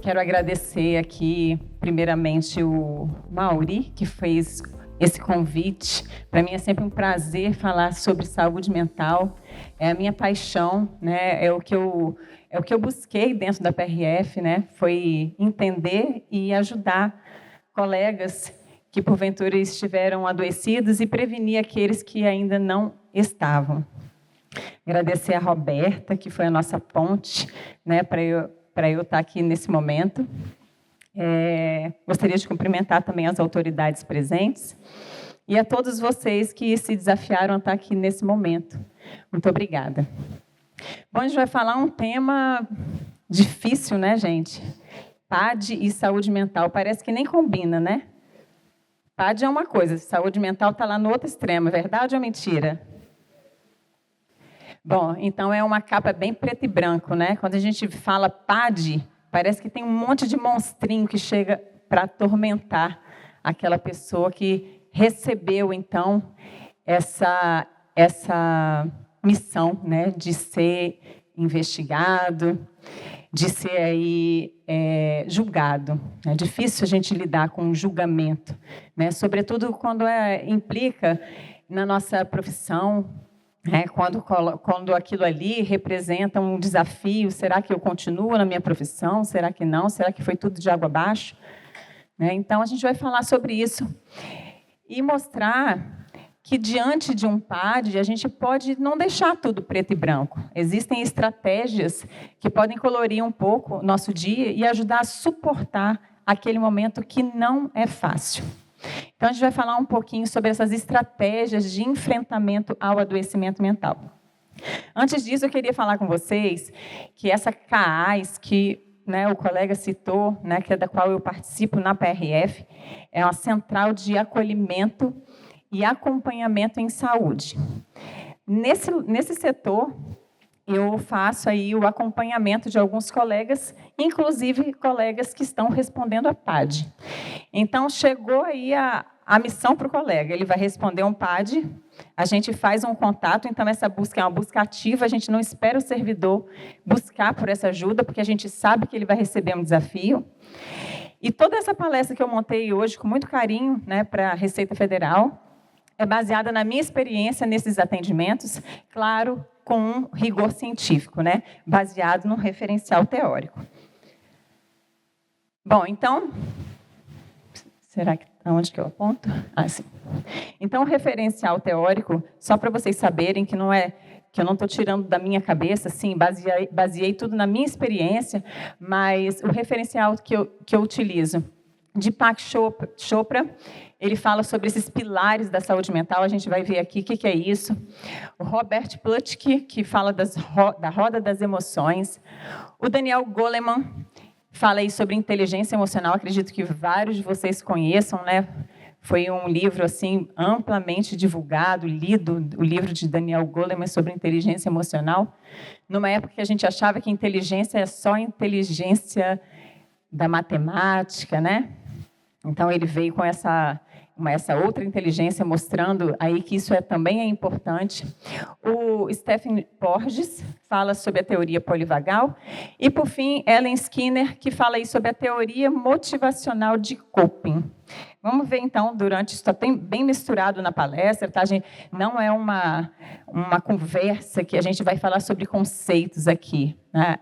quero agradecer aqui, primeiramente, o Mauri, que fez esse convite. Para mim é sempre um prazer falar sobre saúde mental. É a minha paixão, né? É o que eu busquei dentro da PRF, né? Foi entender e ajudar colegas que, porventura, estiveram adoecidos e prevenir aqueles que ainda não estavam. Agradecer a Roberta, que foi a nossa ponte, né, para eu estar aqui nesse momento. Gostaria de cumprimentar também as autoridades presentes e a todos vocês que se desafiaram a estar aqui nesse momento. Muito obrigada. Bom, a gente vai falar um tema difícil, né, gente? PAD e saúde mental. Parece que nem combina, né? PAD é uma coisa, saúde mental está lá no outro extremo. É verdade ou mentira? Bom, então é uma capa bem preto e branco, né? Quando a gente fala PAD, parece que tem um monte de monstrinho que chega para atormentar aquela pessoa que recebeu, então, essa missão, né, de ser investigado, de ser aí, julgado. É difícil a gente lidar com o julgamento, né? Sobretudo quando implica na nossa profissão, quando aquilo ali representa um desafio. Será que eu continuo na minha profissão? Será que não? Será que foi tudo de água abaixo? Então, a gente vai falar sobre isso e mostrar que, diante de um PAD, a gente pode não deixar tudo preto e branco. Existem estratégias que podem colorir um pouco o nosso dia e ajudar a suportar aquele momento que não é fácil. Então, a gente vai falar um pouquinho sobre essas estratégias de enfrentamento ao adoecimento mental. Antes disso, eu queria falar com vocês que essa CAAS, que, né, o colega citou, né, que é da qual eu participo na PRF, é uma central de acolhimento e acompanhamento em saúde. Nesse setor, eu faço aí o acompanhamento de alguns colegas, inclusive colegas que estão respondendo a PAD. Então, chegou aí a missão para o colega. Ele vai responder um PAD, a gente faz um contato. Então, essa busca é uma busca ativa, a gente não espera o servidor buscar por essa ajuda, porque a gente sabe que ele vai receber um desafio. E toda essa palestra que eu montei hoje, com muito carinho, né, para a Receita Federal, é baseada na minha experiência nesses atendimentos, claro, com um rigor científico, né, baseado num referencial teórico. Bom, então, será que aonde que eu aponto? Sim. Então, o referencial teórico, só para vocês saberem que não é que eu não estou tirando da minha cabeça, sim, baseei tudo na minha experiência, mas o referencial que eu utilizo, de Deepak Chopra, ele fala sobre esses pilares da saúde mental. A gente vai ver aqui o que é isso. O Robert Plutchik, que fala da roda das emoções. O Daniel Goleman fala aí sobre inteligência emocional. Acredito que vários de vocês conheçam, né? Foi um livro assim amplamente divulgado, lido, o livro de Daniel Goleman sobre inteligência emocional, numa época que a gente achava que inteligência é só inteligência da matemática, né? Então, ele veio com essa outra inteligência, mostrando aí que isso também é importante. O Stephen Porges fala sobre a teoria polivagal. E, por fim, Ellen Skinner, que fala aí sobre a teoria motivacional de coping. Vamos ver, então, isso está bem misturado na palestra, tá, gente? Não é uma conversa que a gente vai falar sobre conceitos aqui, né?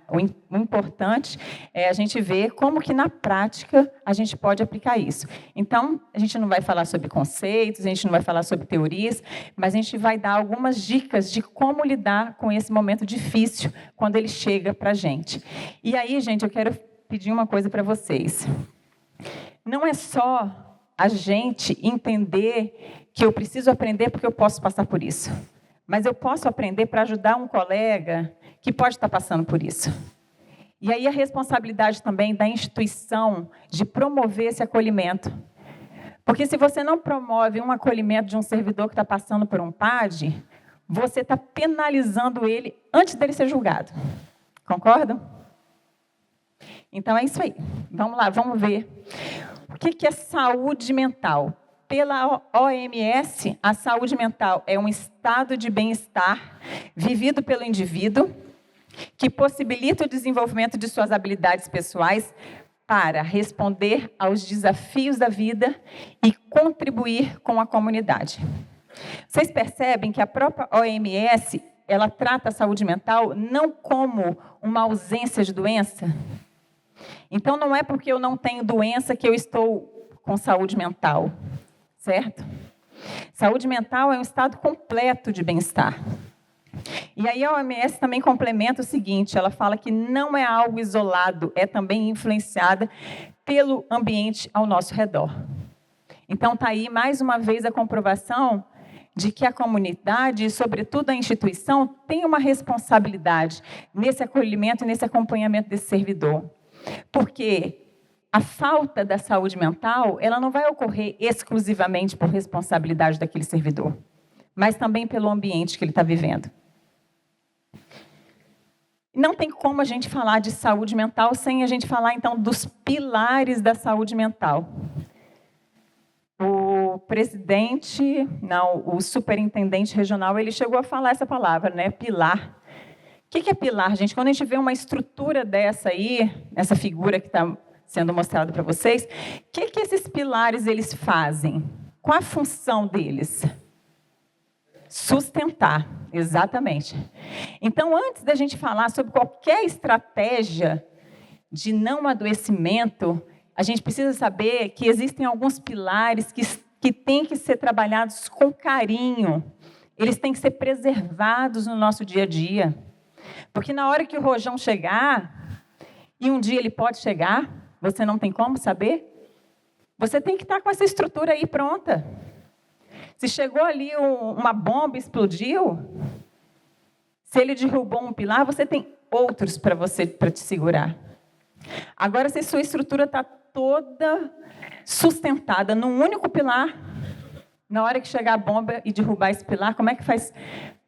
O importante é a gente ver como que, na prática, a gente pode aplicar isso. Então, a gente não vai falar sobre conceitos, a gente não vai falar sobre teorias, mas a gente vai dar algumas dicas de como lidar com esse momento difícil quando ele chega para a gente. E aí, gente, eu quero pedir uma coisa para vocês. Não é só a gente entender que eu preciso aprender porque eu posso passar por isso. Mas eu posso aprender para ajudar um colega que pode estar passando por isso. E aí a responsabilidade também da instituição de promover esse acolhimento. Porque se você não promove um acolhimento de um servidor que está passando por um PAD, você está penalizando ele antes dele ser julgado. Concordam? Então é isso aí. Vamos lá, vamos ver. O que é saúde mental? Pela OMS, a saúde mental é um estado de bem-estar vivido pelo indivíduo que possibilita o desenvolvimento de suas habilidades pessoais para responder aos desafios da vida e contribuir com a comunidade. Vocês percebem que a própria OMS, ela trata a saúde mental não como uma ausência de doença? Então, não é porque eu não tenho doença que eu estou com saúde mental, certo? Saúde mental é um estado completo de bem-estar. E aí a OMS também complementa o seguinte, ela fala que não é algo isolado, é também influenciada pelo ambiente ao nosso redor. Então, está aí, mais uma vez, a comprovação de que a comunidade, e sobretudo a instituição, tem uma responsabilidade nesse acolhimento e nesse acompanhamento desse servidor. Porque a falta da saúde mental, ela não vai ocorrer exclusivamente por responsabilidade daquele servidor, mas também pelo ambiente que ele está vivendo. Não tem como a gente falar de saúde mental sem a gente falar, então, dos pilares da saúde mental. O presidente, não, o superintendente regional, ele chegou a falar essa palavra, né? Pilar. O que é pilar, gente? Quando a gente vê uma estrutura dessa aí, essa figura que está sendo mostrada para vocês, o que esses pilares eles fazem? Qual a função deles? Sustentar, exatamente. Então, antes da gente falar sobre qualquer estratégia de não adoecimento, a gente precisa saber que existem alguns pilares que têm que ser trabalhados com carinho. Eles têm que ser preservados no nosso dia a dia. Porque na hora que o rojão chegar, e um dia ele pode chegar, você não tem como saber, você tem que estar com essa estrutura aí pronta. Se chegou ali uma bomba, explodiu, se ele derrubou um pilar, você tem outros para te segurar. Agora, se sua estrutura está toda sustentada num único pilar, na hora que chegar a bomba e derrubar esse pilar, como é que faz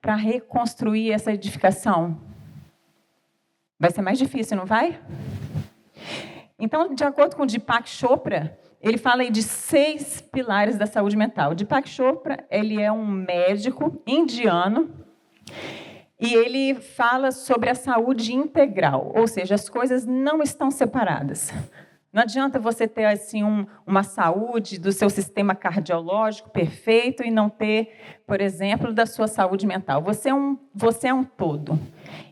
para reconstruir essa edificação? Vai ser mais difícil, não vai? Então, de acordo com o Deepak Chopra, ele fala aí de 6 pilares da saúde mental. O Deepak Chopra, ele é um médico indiano e ele fala sobre a saúde integral, ou seja, as coisas não estão separadas. Não adianta você ter assim, uma saúde do seu sistema cardiológico perfeito e não ter, por exemplo, da sua saúde mental. Você é um todo.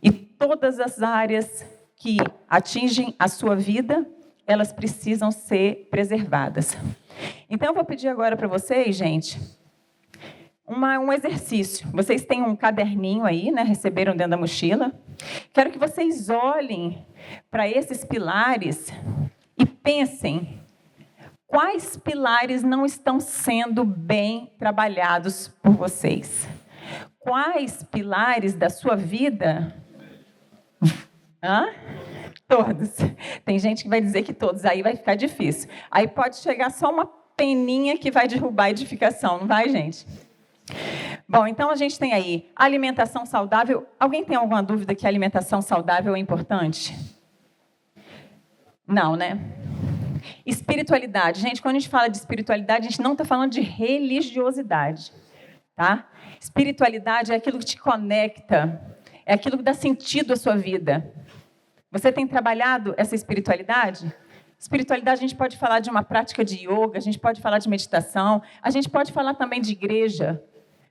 E todas as áreas que atingem a sua vida, elas precisam ser preservadas. Então, eu vou pedir agora para vocês, gente, um exercício. Vocês têm um caderninho aí, né? Receberam dentro da mochila. Quero que vocês olhem para esses pilares e pensem quais pilares não estão sendo bem trabalhados por vocês. Quais pilares da sua vida... Todos. Tem gente que vai dizer que todos, aí vai ficar difícil. Aí pode chegar só uma peninha que vai derrubar a edificação, não vai, gente? Bom, então a gente tem aí alimentação saudável. Alguém tem alguma dúvida que a alimentação saudável é importante? Não, né? Espiritualidade. Gente, quando a gente fala de espiritualidade, a gente não está falando de religiosidade, tá? Espiritualidade é aquilo que te conecta, é aquilo que dá sentido à sua vida. Você tem trabalhado essa espiritualidade? Espiritualidade, a gente pode falar de uma prática de yoga, a gente pode falar de meditação, a gente pode falar também de igreja,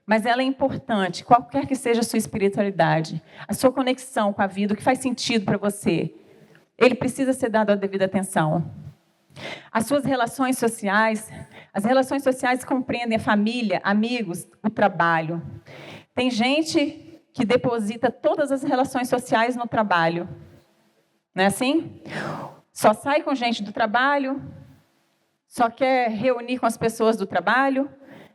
mas ela é importante, qualquer que seja a sua espiritualidade, a sua conexão com a vida, o que faz sentido para você, ele precisa ser dado a devida atenção. As suas relações sociais, as relações sociais compreendem a família, amigos, o trabalho. Tem gente que deposita todas as relações sociais no trabalho. Não é assim? Só sai com gente do trabalho, só quer reunir com as pessoas do trabalho,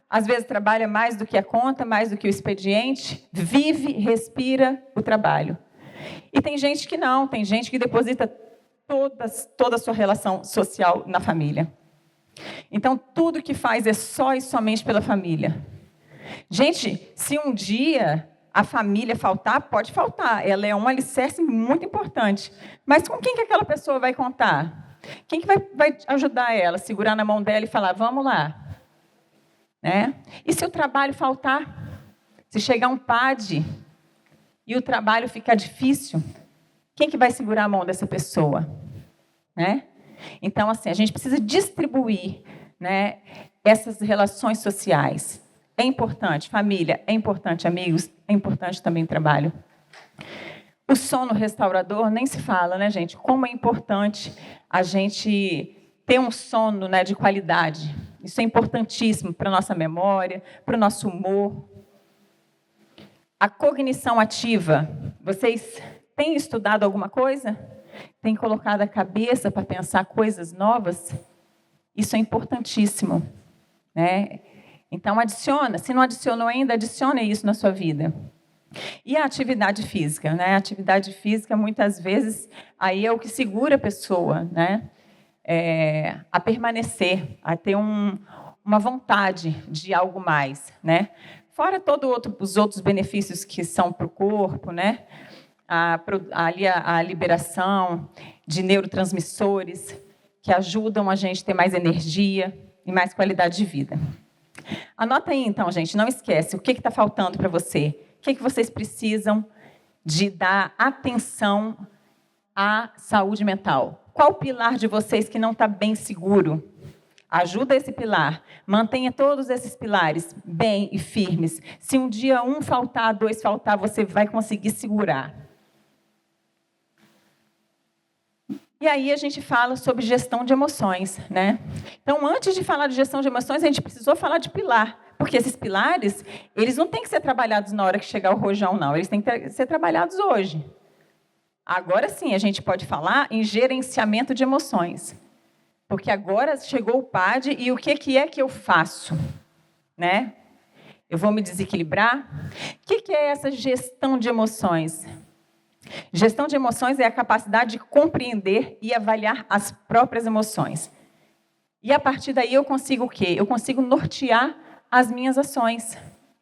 às vezes trabalha mais do que a conta, mais do que o expediente, vive, respira o trabalho. E tem gente que não, tem gente que deposita toda a sua relação social na família. Então, tudo que faz é só e somente pela família. Gente, se um dia a família faltar, pode faltar. Ela é um alicerce muito importante. Mas com quem que aquela pessoa vai contar? Quem que vai ajudar ela? Segurar na mão dela e falar, vamos lá. Né? E se o trabalho faltar? Se chegar um PAD e o trabalho ficar difícil, quem que vai segurar a mão dessa pessoa? Né? Então, assim, a gente precisa distribuir, né, essas relações sociais. É importante, família, é importante, amigos, é importante também trabalho. O sono restaurador nem se fala, né, gente? Como é importante a gente ter um sono, né, de qualidade. Isso é importantíssimo para a nossa memória, para o nosso humor. A cognição ativa. Vocês têm estudado alguma coisa? Têm colocado a cabeça para pensar coisas novas? Isso é importantíssimo, né? Então, adiciona. Se não adicionou ainda, adicione isso na sua vida. E a atividade física, né? A atividade física, muitas vezes, aí é o que segura a pessoa, né? A permanecer, a ter uma vontade de algo mais, né? Fora os outros benefícios que são para o corpo, né? A liberação de neurotransmissores que ajudam a gente a ter mais energia e mais qualidade de vida. Anota aí, então, gente, não esquece, o que está faltando para você? O que vocês precisam de dar atenção à saúde mental? Qual pilar de vocês que não está bem seguro? Ajuda esse pilar. Mantenha todos esses pilares bem e firmes. Se um dia um faltar, dois faltar, você vai conseguir segurar. E aí a gente fala sobre gestão de emoções, né? Então, antes de falar de gestão de emoções, a gente precisou falar de pilar. Porque esses pilares, eles não têm que ser trabalhados na hora que chegar o rojão, não. Eles têm que ser trabalhados hoje. Agora sim, a gente pode falar em gerenciamento de emoções. Porque agora chegou o PAD e o que é que eu faço? Né? Eu vou me desequilibrar? O que é essa gestão de emoções? Gestão de emoções é a capacidade de compreender e avaliar as próprias emoções. E a partir daí eu consigo o quê? Eu consigo nortear as minhas ações.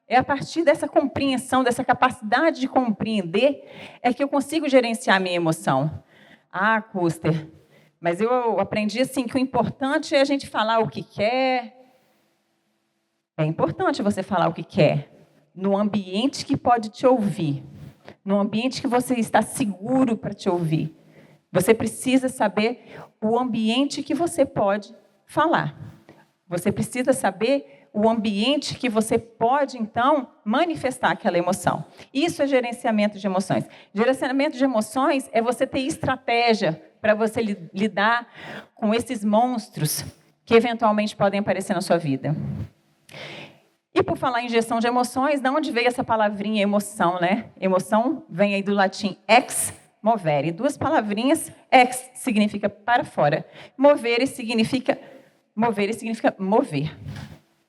É a partir dessa compreensão, dessa capacidade de compreender, é que eu consigo gerenciar a minha emoção. Ah, Custer, mas eu aprendi assim que o importante é a gente falar o que quer. É importante você falar o que quer, no ambiente que pode te ouvir, no ambiente que você está seguro para te ouvir. Você precisa saber o ambiente que você pode falar. Você precisa saber o ambiente que você pode, então, manifestar aquela emoção. Isso é gerenciamento de emoções. Gerenciamento de emoções é você ter estratégia para você lidar com esses monstros que eventualmente podem aparecer na sua vida. E por falar em gestão de emoções, de onde veio essa palavrinha emoção, né? Emoção vem aí do latim ex movere. Duas palavrinhas, ex significa para fora, movere significa mover.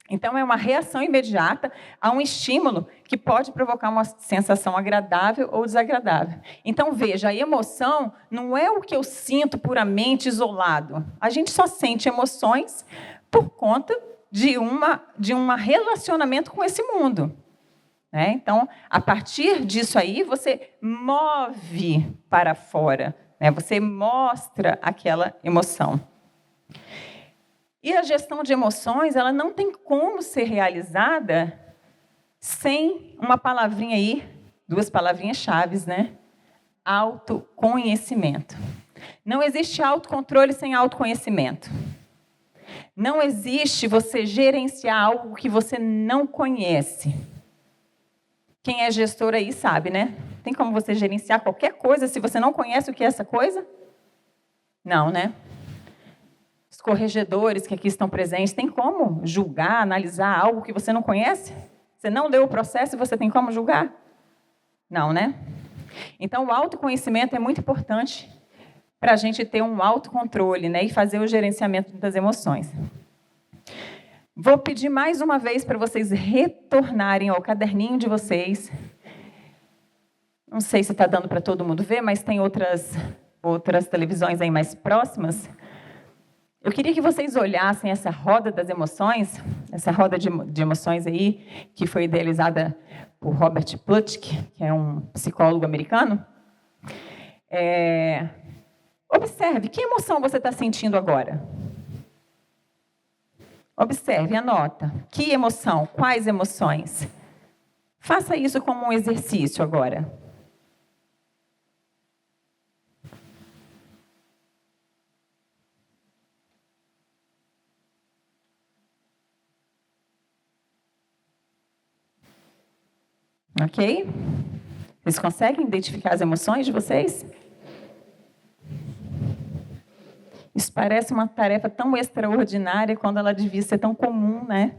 Então, é uma reação imediata a um estímulo que pode provocar uma sensação agradável ou desagradável. Então, veja, a emoção não é o que eu sinto puramente isolado. A gente só sente emoções por conta de um relacionamento com esse mundo. Né? Então, a partir disso aí, você move para fora, né? Você mostra aquela emoção. E a gestão de emoções, ela não tem como ser realizada sem uma palavrinha aí, duas palavrinhas chaves, né? Autoconhecimento. Não existe autocontrole sem autoconhecimento. Não existe você gerenciar algo que você não conhece. Quem é gestor aí sabe, né? Tem como você gerenciar qualquer coisa se você não conhece o que é essa coisa? Não, né? Os corregedores que aqui estão presentes, tem como julgar, analisar algo que você não conhece? Você não leu o processo e você tem como julgar? Não, né? Então, o autoconhecimento é muito importante para a gente ter um autocontrole, né, e fazer o gerenciamento das emoções. Vou pedir mais uma vez para vocês retornarem ao caderninho de vocês. Não sei se está dando para todo mundo ver, mas tem outras televisões aí mais próximas. Eu queria que vocês olhassem essa roda das emoções, essa roda de emoções aí, que foi idealizada por Robert Plutchik, que é um psicólogo americano. Observe, que emoção você está sentindo agora? Observe, anota. Que emoção? Quais emoções? Faça isso como um exercício agora. Ok? Vocês conseguem identificar as emoções de vocês? Isso parece uma tarefa tão extraordinária quando ela devia ser tão comum, né?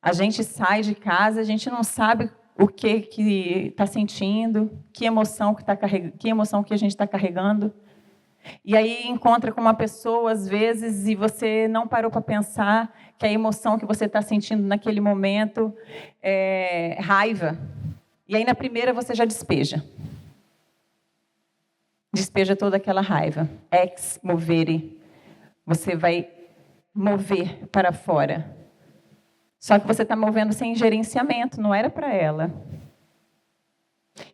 A gente sai de casa, a gente não sabe o que está sentindo, que emoção que a gente está carregando. E aí encontra com uma pessoa, às vezes, e você não parou para pensar que a emoção que você está sentindo naquele momento é raiva. E aí, na primeira, você já despeja. Despeja toda aquela raiva. Ex movere. Você vai mover para fora. Só que você está movendo sem gerenciamento, não era para ela.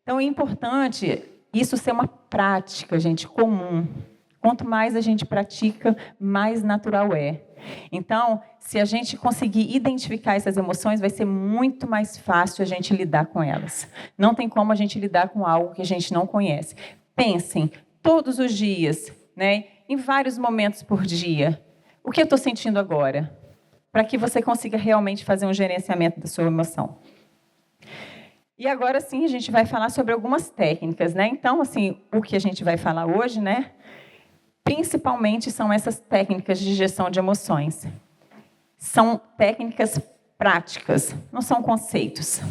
Então, é importante isso ser uma prática, gente, comum. Quanto mais a gente pratica, mais natural é. Então, se a gente conseguir identificar essas emoções, vai ser muito mais fácil a gente lidar com elas. Não tem como a gente lidar com algo que a gente não conhece. Pensem, todos os dias, né, em vários momentos por dia, o que eu estou sentindo agora? Para que você consiga realmente fazer um gerenciamento da sua emoção. E agora sim, a gente vai falar sobre algumas técnicas, né? Então, assim, o que a gente vai falar hoje, né, principalmente são essas técnicas de gestão de emoções. São técnicas práticas, não são conceitos.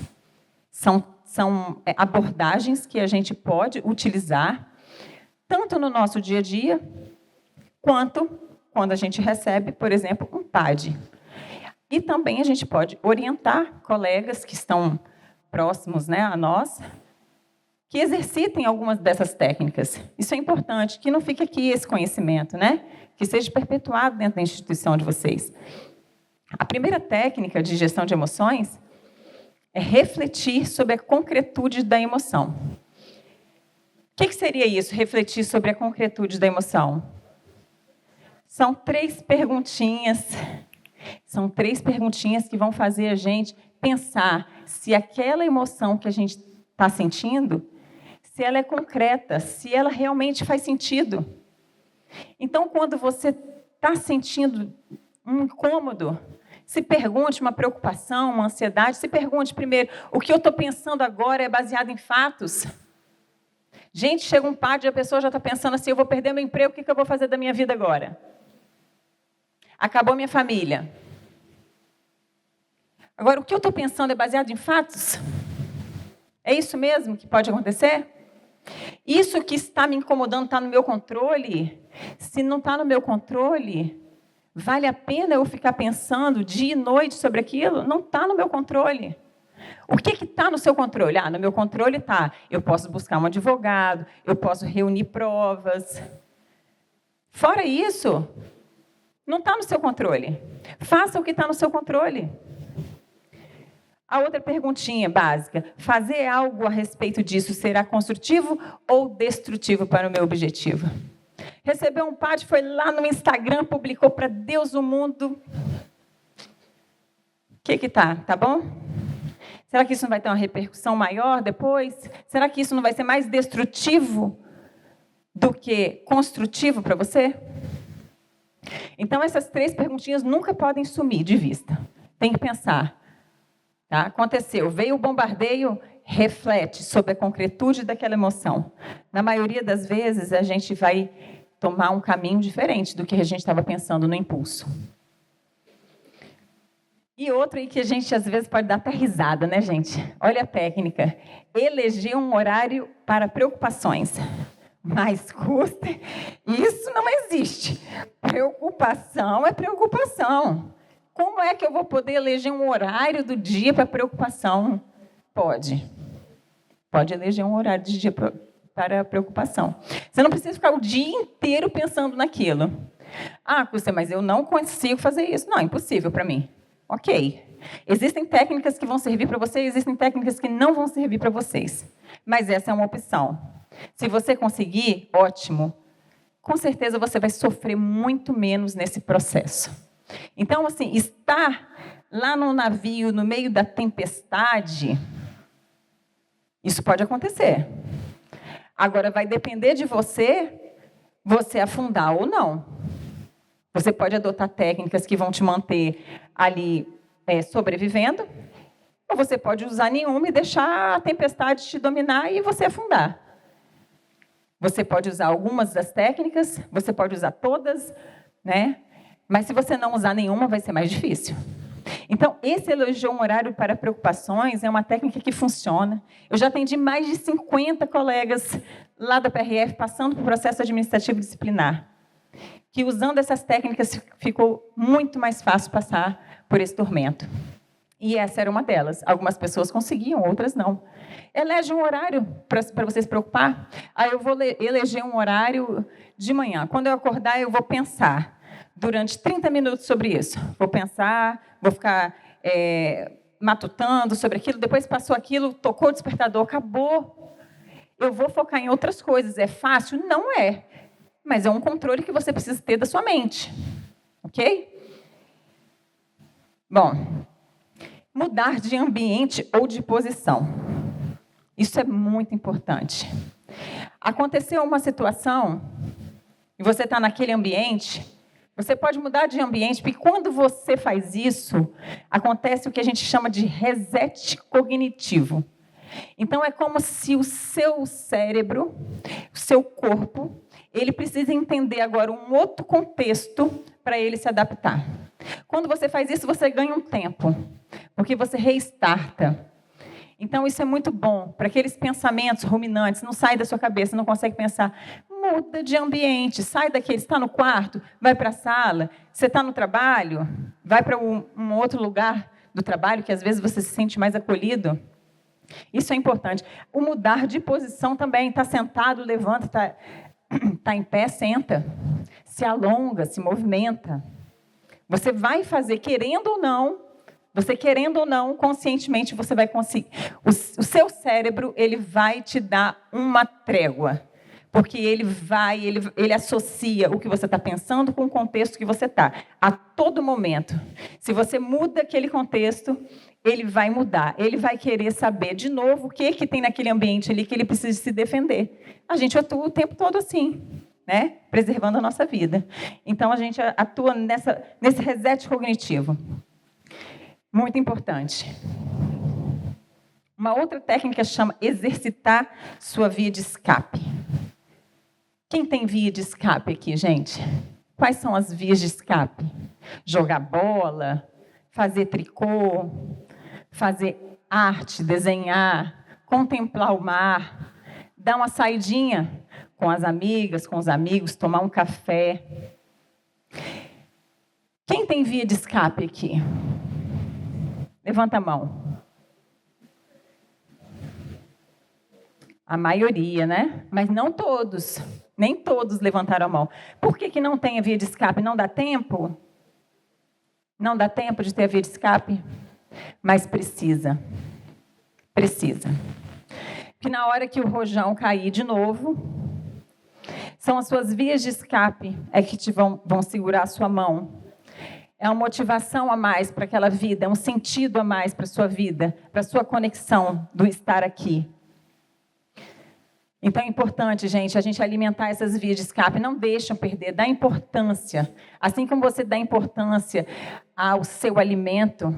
São abordagens que a gente pode utilizar, tanto no nosso dia a dia, quanto quando a gente recebe, por exemplo, um PAD. E também a gente pode orientar colegas que estão próximos, né, a nós, que exercitem algumas dessas técnicas. Isso é importante, que não fique aqui esse conhecimento, né? Que seja perpetuado dentro da instituição de vocês. A primeira técnica de gestão de emoções é refletir sobre a concretude da emoção. O que seria isso, refletir sobre a concretude da emoção? São 3 perguntinhas. São 3 perguntinhas que vão fazer a gente pensar se aquela emoção que a gente está sentindo, se ela é concreta, se ela realmente faz sentido. Então, quando você está sentindo um incômodo, se pergunte, uma preocupação, uma ansiedade, se pergunte primeiro, o que eu estou pensando agora é baseado em fatos? Gente, chega um PAD e a pessoa já está pensando assim, eu vou perder meu emprego, o que eu vou fazer da minha vida agora? Acabou minha família. Agora, o que eu estou pensando é baseado em fatos? É isso mesmo que pode acontecer? Isso que está me incomodando está no meu controle? Se não está no meu controle, vale a pena eu ficar pensando dia e noite sobre aquilo? Não está no meu controle. O que está no seu controle? No meu controle está, eu posso buscar um advogado, eu posso reunir provas. Fora isso, não está no seu controle. Faça o que está no seu controle. A outra perguntinha básica, fazer algo a respeito disso será construtivo ou destrutivo para o meu objetivo? Recebeu um PAD, foi lá no Instagram, publicou para Deus o mundo. O que tá? Tá bom? Será que isso não vai ter uma repercussão maior depois? Será que isso não vai ser mais destrutivo do que construtivo para você? Então, essas 3 perguntinhas nunca podem sumir de vista. Tem que pensar. Tá? Aconteceu, veio o bombardeio, reflete sobre a concretude daquela emoção. Na maioria das vezes, a gente vai tomar um caminho diferente do que a gente estava pensando no impulso. E outra aí que a gente, às vezes, pode dar até risada, né, gente? Olha a técnica. Eleger um horário para preocupações. Mas custa, isso não existe. Preocupação é preocupação. Como é que eu vou poder eleger um horário do dia para preocupação? Pode. Pode eleger um horário de dia para preocupação. Você não precisa ficar o dia inteiro pensando naquilo. Cúcia, mas eu não consigo fazer isso. Não, é impossível para mim. Ok. Existem técnicas que vão servir para você, existem técnicas que não vão servir para vocês. Mas essa é uma opção. Se você conseguir, ótimo. Com certeza você vai sofrer muito menos nesse processo. Então, assim, estar lá no navio, no meio da tempestade, isso pode acontecer. Agora, vai depender de você afundar ou não. Você pode adotar técnicas que vão te manter ali sobrevivendo, ou você pode usar nenhuma e deixar a tempestade te dominar e você afundar. Você pode usar algumas das técnicas, você pode usar todas, né? Mas se você não usar nenhuma, vai ser mais difícil. Então, esse elogio horário para preocupações é uma técnica que funciona. Eu já atendi mais de 50 colegas lá da PRF passando por processo administrativo disciplinar, que usando essas técnicas ficou muito mais fácil passar por esse tormento. E essa era uma delas. Algumas pessoas conseguiam, outras não. Elege um horário para você se preocupar. Aí eu vou eleger um horário de manhã. Quando eu acordar, eu vou pensar durante 30 minutos sobre isso. Vou pensar, vou ficar matutando sobre aquilo. Depois passou aquilo, tocou o despertador, acabou. Eu vou focar em outras coisas. É fácil? Não é. Mas é um controle que você precisa ter da sua mente. Ok? Bom, mudar de ambiente ou de posição. Isso é muito importante. Aconteceu uma situação e você está naquele ambiente, você pode mudar de ambiente, porque quando você faz isso, acontece o que a gente chama de reset cognitivo. Então, é como se o seu cérebro, o seu corpo, ele precisa entender agora um outro contexto para ele se adaptar. Quando você faz isso, você ganha um tempo, porque você restarta. Então, isso é muito bom, para aqueles pensamentos ruminantes, não sai da sua cabeça, não consegue pensar, muda de ambiente, sai daquele, está no quarto, vai para a sala, você está no trabalho, vai para um outro lugar do trabalho, que às vezes você se sente mais acolhido. Isso é importante. O mudar de posição também, está sentado, levanta, está em pé, senta, se alonga, se movimenta. Você vai fazer, querendo ou não, conscientemente você vai conseguir. O seu cérebro, ele vai te dar uma trégua, porque ele associa o que você está pensando com o contexto que você está, a todo momento. Se você muda aquele contexto, ele vai mudar, ele vai querer saber de novo o que tem naquele ambiente ali que ele precisa se defender. A gente atua o tempo todo assim, né? Preservando a nossa vida. Então, a gente atua nesse reset cognitivo. Muito importante. Uma outra técnica chama exercitar sua via de escape. Quem tem via de escape aqui, gente? Quais são as vias de escape? Jogar bola, fazer tricô, fazer arte, desenhar, contemplar o mar, dar uma saidinha com as amigas, com os amigos, tomar um café. Quem tem via de escape aqui? Levanta a mão. A maioria, né? Mas não todos. Nem todos levantaram a mão. Por que não tem a via de escape? Não dá tempo? Não dá tempo de ter a via de escape? Mas precisa. Precisa. Porque na hora que o rojão cair de novo, são as suas vias de escape que vão segurar a sua mão. É uma motivação a mais para aquela vida, é um sentido a mais para a sua vida, para a sua conexão do estar aqui. Então é importante, gente, a gente alimentar essas vias de escape. Não deixam perder, dá importância. Assim como você dá importância ao seu alimento,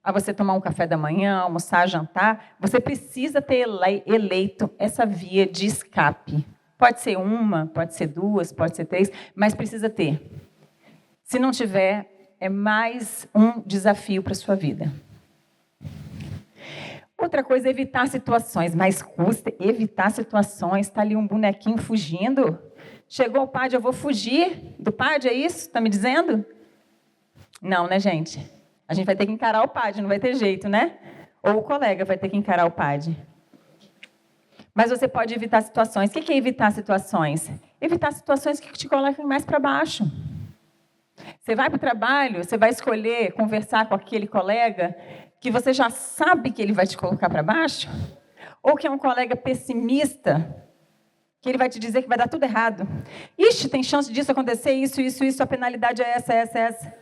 a você tomar um café da manhã, almoçar, jantar, você precisa ter eleito essa via de escape. Pode ser uma, pode ser duas, pode ser três, mas precisa ter. Se não tiver, é mais um desafio para a sua vida. Outra coisa é evitar situações, mas custa evitar situações. Está ali um bonequinho fugindo. Chegou o PAD, eu vou fugir do PAD, é isso? Está me dizendo? Não, né, gente? A gente vai ter que encarar o PAD, não vai ter jeito, né? Ou o colega vai ter que encarar o PAD. Mas você pode evitar situações. O que é evitar situações? Evitar situações que te colocam mais para baixo. Você vai para o trabalho, você vai escolher conversar com aquele colega que você já sabe que ele vai te colocar para baixo? Ou que é um colega pessimista, que ele vai te dizer que vai dar tudo errado. Ixi, tem chance disso acontecer, isso, a penalidade é essa.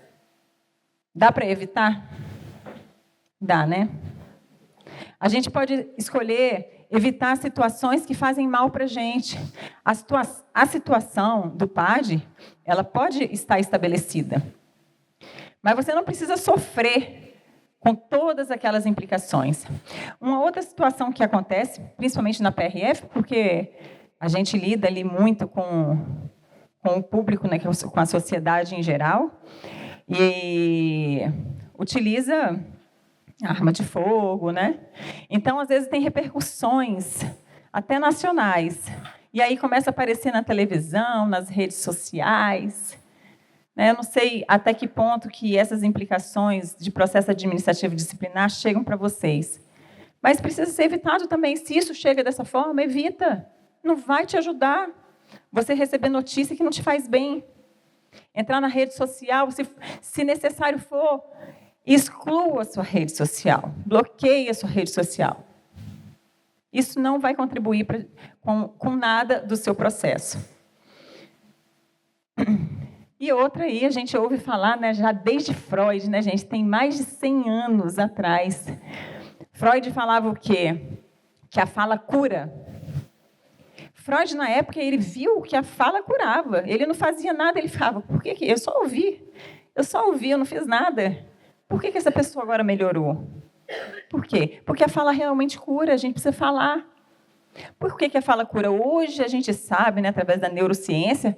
Dá para evitar? Dá, né? A gente pode escolher evitar situações que fazem mal para a gente. A situação do PAD, ela pode estar estabelecida. Mas você não precisa sofrer com todas aquelas implicações. Uma outra situação que acontece, principalmente na PRF, porque a gente lida ali muito com o público, né, com a sociedade em geral, e utiliza arma de fogo, né? Então, às vezes, tem repercussões até nacionais. E aí começa a aparecer na televisão, nas redes sociais. Eu não sei até que ponto que essas implicações de processo administrativo disciplinar chegam para vocês. Mas precisa ser evitado também. Se isso chega dessa forma, evita. Não vai te ajudar. Você receber notícia que não te faz bem. Entrar na rede social, se necessário for, exclua a sua rede social. Bloqueie a sua rede social. Isso não vai contribuir com nada do seu processo. E outra aí, a gente ouve falar, né, já desde Freud, né, gente, tem mais de 100 anos atrás. Freud falava o quê? Que a fala cura. Freud, na época, ele viu que a fala curava. Ele não fazia nada, ele falava, por que eu só ouvi? Eu não fiz nada. Por que essa pessoa agora melhorou? Por quê? Porque a fala realmente cura, a gente precisa falar. Por que a fala cura? Hoje a gente sabe, né, através da neurociência,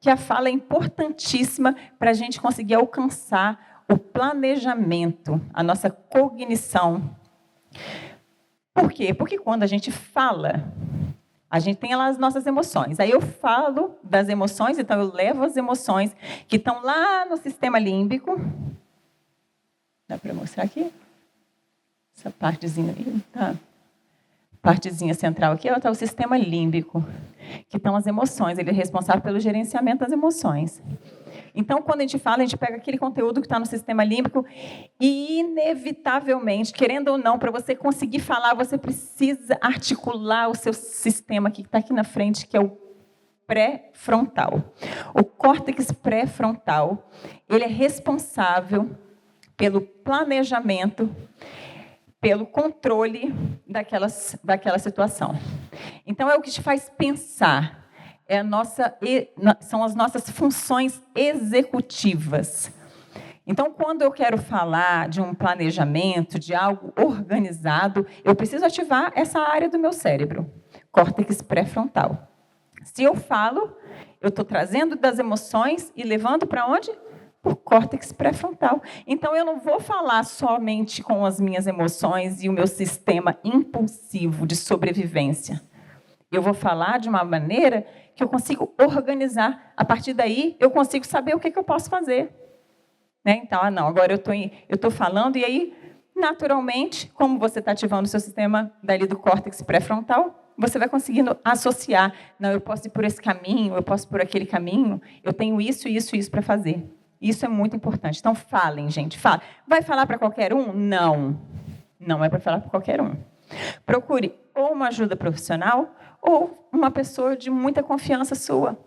que a fala é importantíssima para a gente conseguir alcançar o planejamento, a nossa cognição. Por quê? Porque quando a gente fala, a gente tem lá as nossas emoções. Aí eu falo das emoções, então eu levo as emoções que estão lá no sistema límbico. Dá para mostrar aqui? Essa partezinha aí, tá? Partezinha central aqui está o sistema límbico, que estão as emoções. Ele é responsável pelo gerenciamento das emoções. Então, quando a gente fala, a gente pega aquele conteúdo que está no sistema límbico e, inevitavelmente, querendo ou não, para você conseguir falar, você precisa articular o seu sistema que está aqui na frente, que é o pré-frontal. O córtex pré-frontal, ele é responsável pelo planejamento, pelo controle daquela situação. Então, é o que te faz pensar. São as nossas funções executivas. Então, quando eu quero falar de um planejamento, de algo organizado, eu preciso ativar essa área do meu cérebro, córtex pré-frontal. Se eu falo, eu estou trazendo das emoções e levando para onde? Por córtex pré-frontal. Então, eu não vou falar somente com as minhas emoções e o meu sistema impulsivo de sobrevivência. Eu vou falar de uma maneira que eu consigo organizar. A partir daí, eu consigo saber o que eu posso fazer. Então, agora eu estou falando, e aí, naturalmente, como você está ativando o seu sistema dali do córtex pré-frontal, você vai conseguindo associar. Não, eu posso ir por esse caminho, eu posso ir por aquele caminho, eu tenho isso, isso e isso para fazer. Isso é muito importante. Então, falem, gente. Falem. Vai falar para qualquer um? Não. Não é para falar para qualquer um. Procure ou uma ajuda profissional ou uma pessoa de muita confiança sua.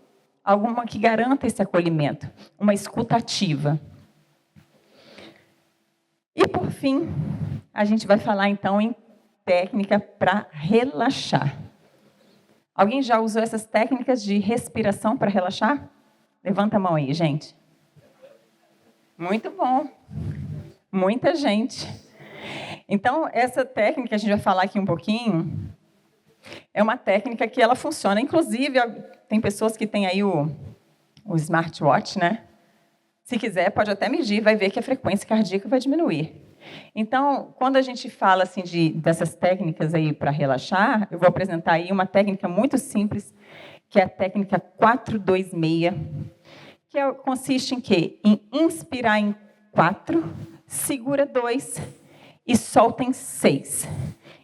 Alguma que garanta esse acolhimento. Uma escuta ativa. E, por fim, a gente vai falar, então, em técnica para relaxar. Alguém já usou essas técnicas de respiração para relaxar? Levanta a mão aí, gente. Muito bom. Muita gente. Então, essa técnica que a gente vai falar aqui um pouquinho, é uma técnica que ela funciona. Inclusive, tem pessoas que têm aí o smartwatch, né? Se quiser, pode até medir, vai ver que a frequência cardíaca vai diminuir. Então, quando a gente fala assim, dessas técnicas aí para relaxar, eu vou apresentar aí uma técnica muito simples, que é a técnica 4-2-6, que consiste em quê? Em inspirar em 4, segura 2 e solta em 6.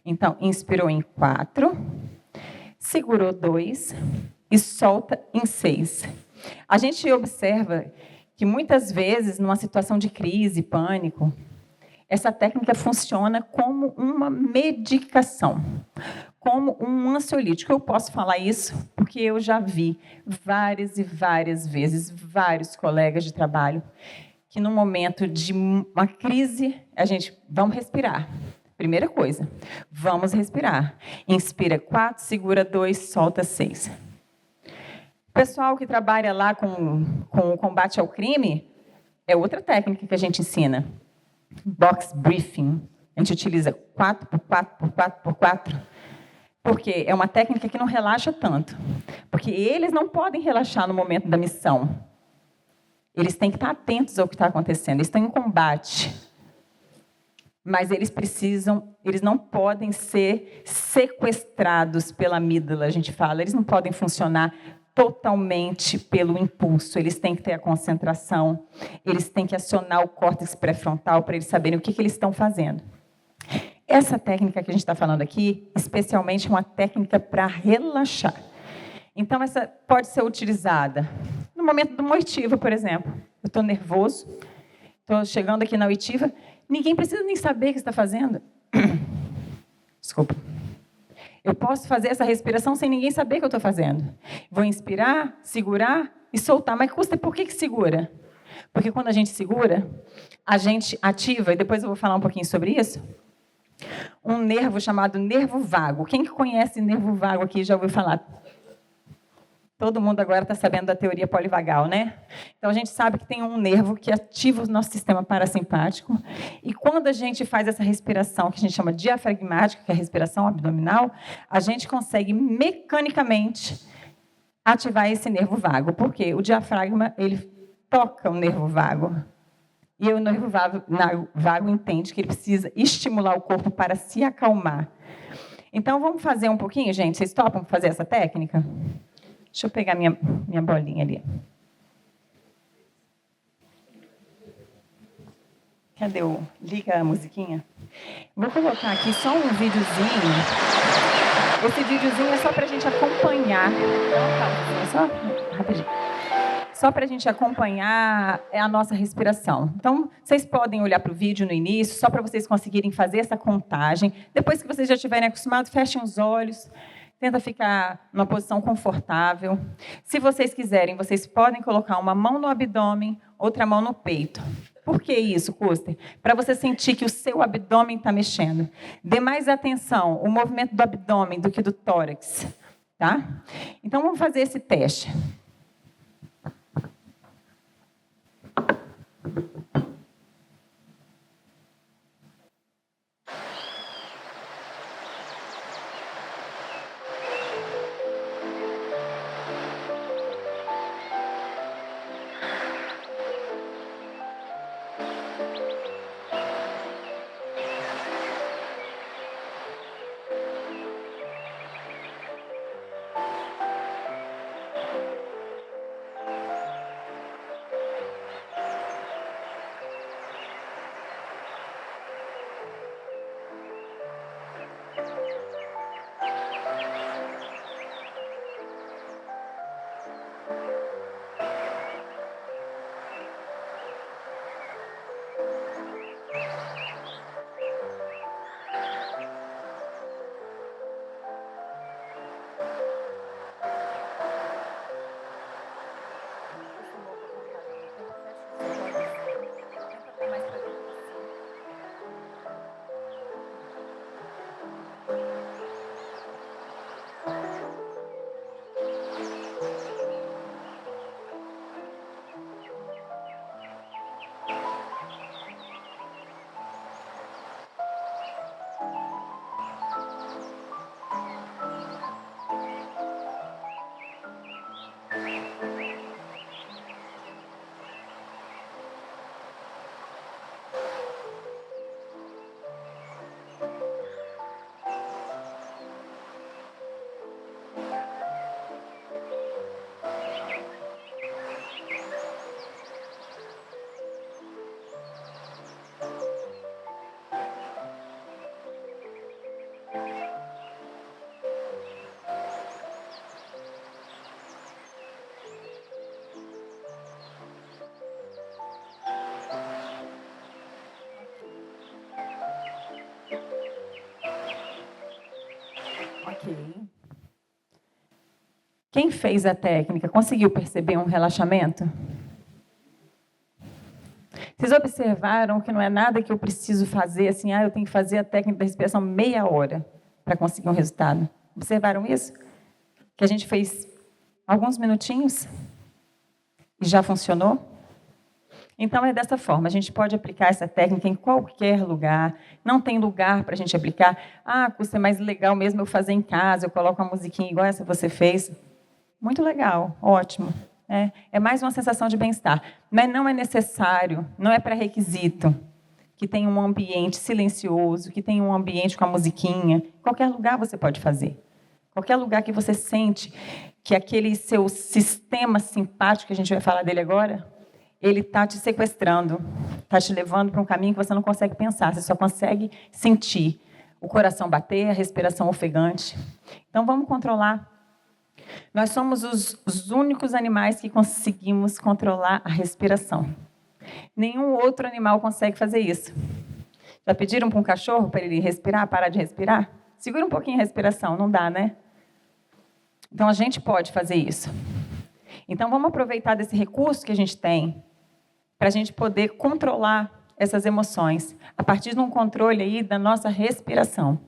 Então, inspirou em 4, segurou 2 e solta em 6. A gente observa que muitas vezes, numa situação de crise, pânico, essa técnica funciona como uma medicação, como um ansiolítico. Eu posso falar isso porque eu já vi várias e várias vezes, vários colegas de trabalho, que no momento de uma crise, vamos respirar. Primeira coisa, vamos respirar. Inspira 4, segura 2, solta 6. O pessoal que trabalha lá com o combate ao crime, é outra técnica que a gente ensina. box breathing. A gente utiliza 4x4x4x4, porque é uma técnica que não relaxa tanto. Porque eles não podem relaxar no momento da missão. Eles têm que estar atentos ao que está acontecendo. Eles estão em combate. Mas eles não podem ser sequestrados pela amígdala, a gente fala. Eles não podem funcionar totalmente pelo impulso. Eles têm que ter a concentração. Eles têm que acionar o córtex pré-frontal para eles saberem o que eles estão fazendo. Essa técnica que a gente está falando aqui, especialmente, é uma técnica para relaxar. Então, essa pode ser utilizada no momento de uma oitiva, por exemplo. Eu estou nervoso, estou chegando aqui na oitiva, ninguém precisa nem saber o que está fazendo. Desculpa. Eu posso fazer essa respiração sem ninguém saber o que eu estou fazendo. Vou inspirar, segurar e soltar. Mas, por que segura? Porque quando a gente segura, a gente ativa, e depois eu vou falar um pouquinho sobre isso, um nervo chamado nervo vago. Quem que conhece nervo vago aqui já ouviu falar? Todo mundo agora está sabendo da teoria polivagal, né? Então, a gente sabe que tem um nervo que ativa o nosso sistema parasimpático. E quando a gente faz essa respiração, que a gente chama diafragmática, que é a respiração abdominal, a gente consegue mecanicamente ativar esse nervo vago. Por quê? O diafragma, ele toca o nervo vago. E o nervo vago entende que ele precisa estimular o corpo para se acalmar. Então, vamos fazer um pouquinho, gente? Vocês topam fazer essa técnica? Deixa eu pegar minha bolinha ali. Cadê o... Liga a musiquinha. Vou colocar aqui só um videozinho. Esse videozinho é só para a gente acompanhar. Só rapidinho. Só para a gente acompanhar a nossa respiração. Então, vocês podem olhar para o vídeo no início, só para vocês conseguirem fazer essa contagem. Depois que vocês já estiverem acostumados, fechem os olhos. Tenta ficar numa posição confortável. Se vocês quiserem, vocês podem colocar uma mão no abdômen, outra mão no peito. Por que isso, Custer? Para você sentir que o seu abdômen está mexendo. Dê mais atenção ao movimento do abdômen do que do tórax. Tá? Então, vamos fazer esse teste. Quem fez a técnica conseguiu perceber um relaxamento? Vocês observaram que não é nada que eu preciso fazer assim, eu tenho que fazer a técnica da respiração meia hora para conseguir um resultado. Observaram isso? Que a gente fez alguns minutinhos e já funcionou? Então, é dessa forma. A gente pode aplicar essa técnica em qualquer lugar. Não tem lugar para a gente aplicar. Custa, é mais legal mesmo eu fazer em casa, eu coloco uma musiquinha igual essa que você fez. Muito legal, ótimo. É mais uma sensação de bem-estar. Mas não é necessário, não é pré-requisito que tenha um ambiente silencioso, que tenha um ambiente com a musiquinha. Qualquer lugar você pode fazer. Qualquer lugar que você sente que aquele seu sistema simpático, que a gente vai falar dele agora, ele está te sequestrando, está te levando para um caminho que você não consegue pensar, você só consegue sentir o coração bater, a respiração ofegante. Então, vamos controlar. Nós somos os únicos animais que conseguimos controlar a respiração. Nenhum outro animal consegue fazer isso. Já pediram para um cachorro para ele respirar, parar de respirar? Segura um pouquinho a respiração, não dá, né? Então, a gente pode fazer isso. Então, vamos aproveitar desse recurso que a gente tem para a gente poder controlar essas emoções, a partir de um controle aí da nossa respiração.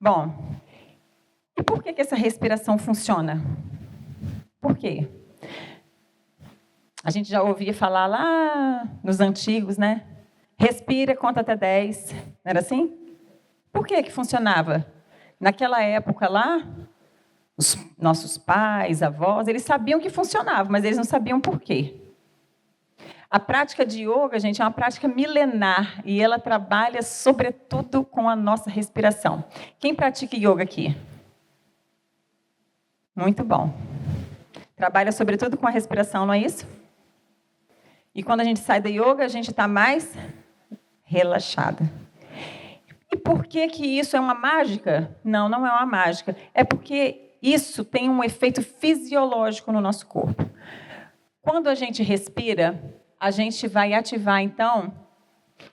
Bom, e por que essa respiração funciona? Por quê? A gente já ouvia falar lá nos antigos, né? Respira, conta até 10. Não era assim? Por que funcionava? Naquela época lá, os nossos pais, avós, eles sabiam que funcionava, mas eles não sabiam por quê. A prática de yoga, gente, é uma prática milenar e ela trabalha, sobretudo, com a nossa respiração. Quem pratica yoga aqui? Muito bom. Trabalha, sobretudo, com a respiração, não é isso? E quando a gente sai da yoga, a gente está mais relaxada. E por que isso é uma mágica? Não, não é uma mágica. É porque isso tem um efeito fisiológico no nosso corpo. Quando a gente respira, a gente vai ativar, então,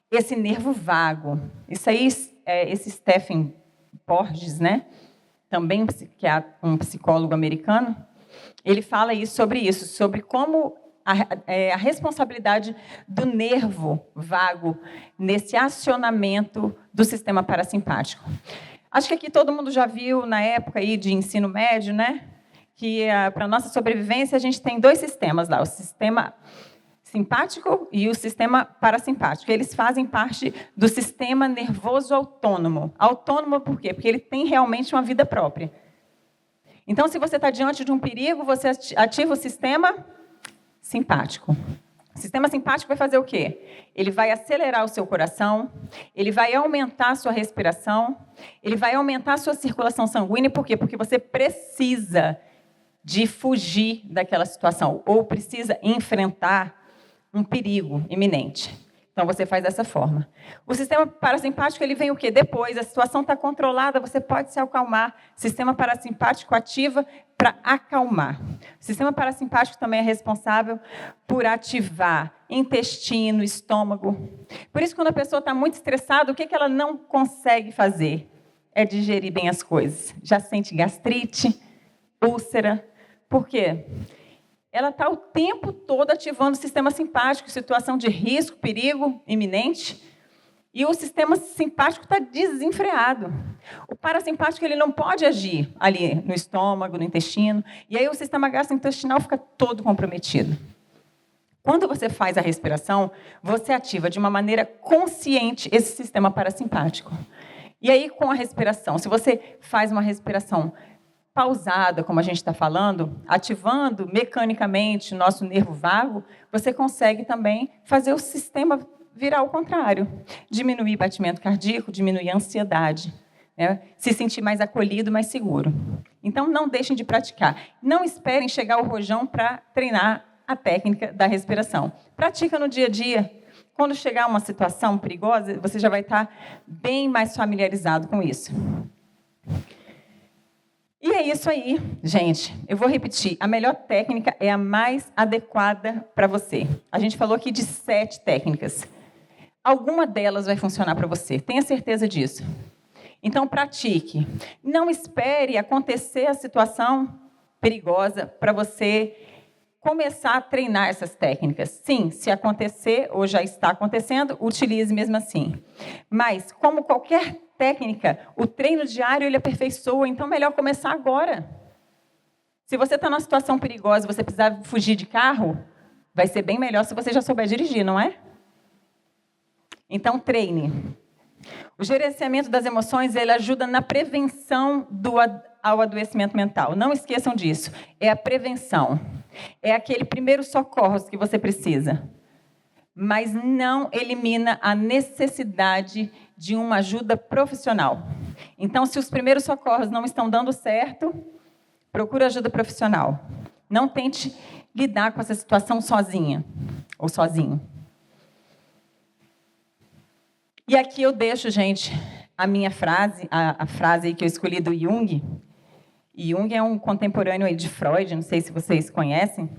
esse nervo vago. Isso aí, esse Stephen Porges, né? Também um psicólogo americano, ele fala sobre como a responsabilidade do nervo vago nesse acionamento do sistema parasimpático. Acho que aqui todo mundo já viu, na época aí de ensino médio, né, que para a nossa sobrevivência a gente tem 2 sistemas lá, o sistema simpático e o sistema parasimpático. Eles fazem parte do sistema nervoso autônomo. Autônomo por quê? Porque ele tem realmente uma vida própria. Então, se você está diante de um perigo, você ativa o sistema simpático. O sistema simpático vai fazer o quê? Ele vai acelerar o seu coração, ele vai aumentar a sua respiração, ele vai aumentar a sua circulação sanguínea. Por quê? Porque você precisa de fugir daquela situação ou precisa enfrentar um perigo iminente. Então, você faz dessa forma. O sistema parasimpático, ele vem o quê? Depois, a situação está controlada, você pode se acalmar. O sistema parasimpático ativa para acalmar. O sistema parasimpático também é responsável por ativar intestino, estômago. Por isso, quando a pessoa está muito estressada, o que ela não consegue fazer? É digerir bem as coisas. Já sente gastrite, úlcera. Por quê? Ela está o tempo todo ativando o sistema simpático, situação de risco, perigo iminente, e o sistema simpático está desenfreado. O parasimpático ele não pode agir ali no estômago, no intestino, e aí o sistema gastrointestinal fica todo comprometido. Quando você faz a respiração, você ativa de uma maneira consciente esse sistema parasimpático. E aí, com a respiração, se você faz uma respiração pausada, como a gente está falando, ativando mecanicamente o nosso nervo vago, você consegue também fazer o sistema virar ao contrário. Diminuir batimento cardíaco, diminuir a ansiedade, né? Se sentir mais acolhido, mais seguro. Então, não deixem de praticar. Não esperem chegar ao rojão para treinar a técnica da respiração. Pratica no dia a dia. Quando chegar uma situação perigosa, você já vai estar bem mais familiarizado com isso. E é isso aí, gente. Eu vou repetir. A melhor técnica é a mais adequada para você. A gente falou aqui de 7 técnicas. Alguma delas vai funcionar para você. Tenha certeza disso. Então, pratique. Não espere acontecer a situação perigosa para você começar a treinar essas técnicas. Sim, se acontecer ou já está acontecendo, utilize mesmo assim. Mas, como qualquer técnica, o treino diário ele aperfeiçoa, então melhor começar agora. Se você está numa situação perigosa e você precisar fugir de carro, Vai ser bem melhor se você já souber dirigir, não é? Então, treine. O gerenciamento das emoções, ele ajuda na prevenção ao adoecimento mental. Não esqueçam disso. É a prevenção. É aquele primeiro socorro que você precisa. Mas não elimina a necessidade de uma ajuda profissional. Então, se os primeiros socorros não estão dando certo, procure ajuda profissional. Não tente lidar com essa situação sozinha ou sozinho. E aqui eu deixo, gente, a minha frase, a frase que eu escolhi do Jung. Jung é um contemporâneo aí de Freud, não sei se vocês conhecem.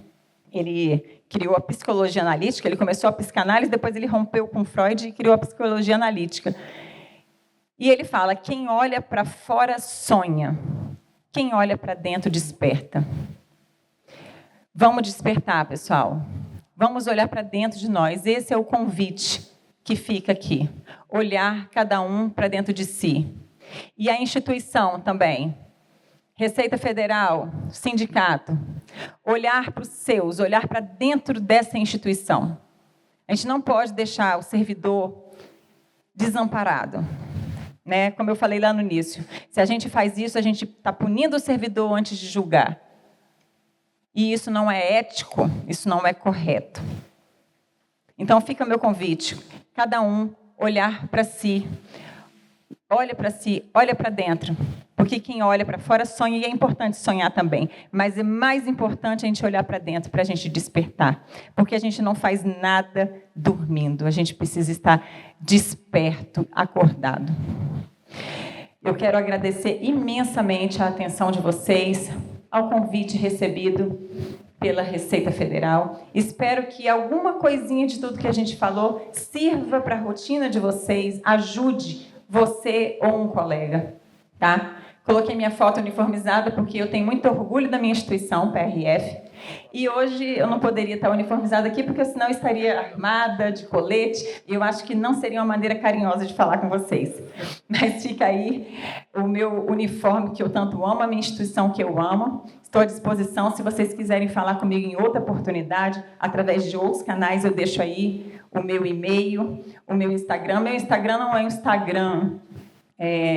Ele criou a psicologia analítica, ele começou a psicanálise, depois ele rompeu com Freud e criou a psicologia analítica. E ele fala, quem olha para fora sonha, quem olha para dentro desperta. Vamos despertar, pessoal. Vamos olhar para dentro de nós. Esse é o convite que fica aqui. Olhar cada um para dentro de si. E a instituição também. Receita Federal, sindicato. Olhar para os seus, olhar para dentro dessa instituição. A gente não pode deixar o servidor desamparado. Né? Como eu falei lá no início. Se a gente faz isso, a gente está punindo o servidor antes de julgar. E isso não é ético, isso não é correto. Então, fica meu convite. Cada um olhar para si. Olha para si, olha para dentro. Porque quem olha para fora sonha, e é importante sonhar também. Mas é mais importante a gente olhar para dentro, para a gente despertar. Porque a gente não faz nada dormindo. A gente precisa estar desperto, acordado. Eu quero agradecer imensamente a atenção de vocês, ao convite recebido pela Receita Federal. Espero que alguma coisinha de tudo que a gente falou sirva para a rotina de vocês, ajude você ou um colega, tá? Coloquei minha foto uniformizada porque eu tenho muito orgulho da minha instituição, PRF, e hoje eu não poderia estar uniformizada aqui porque senão eu estaria armada, de colete, e eu acho que não seria uma maneira carinhosa de falar com vocês. Mas fica aí o meu uniforme que eu tanto amo, a minha instituição que eu amo. Estou à disposição, se vocês quiserem falar comigo em outra oportunidade, através de outros canais, eu deixo aí o meu e-mail, o meu Instagram. Meu Instagram não é um Instagram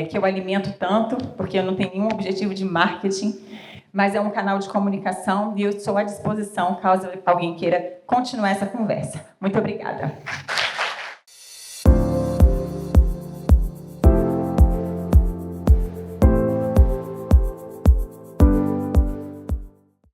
que eu alimento tanto, porque eu não tenho nenhum objetivo de marketing, mas é um canal de comunicação e eu estou à disposição caso alguém queira continuar essa conversa. Muito obrigada.